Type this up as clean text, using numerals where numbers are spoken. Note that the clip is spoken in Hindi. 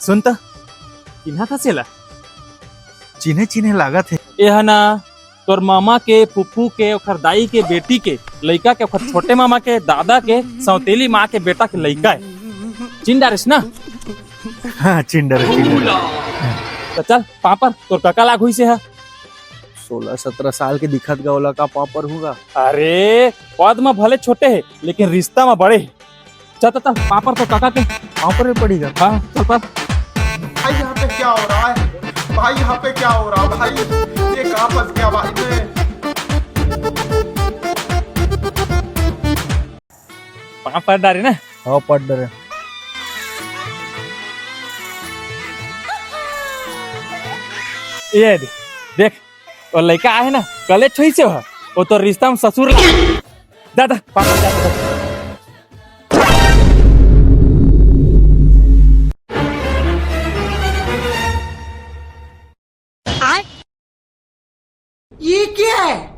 सुनता चिन्हा था सेला चिन्हे चिन्हे लागत है। ए हना तोर मामा के फुफू के ओखर दाई के बेटी के लइका के ओखर छोटे मामा के दादा के सौतेली माँ के बेटा के लइका है। चिन डारिस ना? हाँ चिंडर तो चल पापर तोर काका लाग हुई से है। 16-17 साल के दिखत गौला का पापर होगा। अरे पद में भले छोटे है लेकिन रिश्ता में बड़े है। चल चल पापर तो काका के पापर में पड़ेगा। हाँ चल पर। भाई यहाँ पे क्या हो रहा है? भाई यहाँ पे क्या हो रहा है भाई? ये कहाँ फंस गया भाई मैं? पापर डारे ना? हाँ पड़ डरे। ये देख और लड़का है ना कले छोई से हो वो तो रिश्ता में ससुर दादा पापा जा ये क्या है?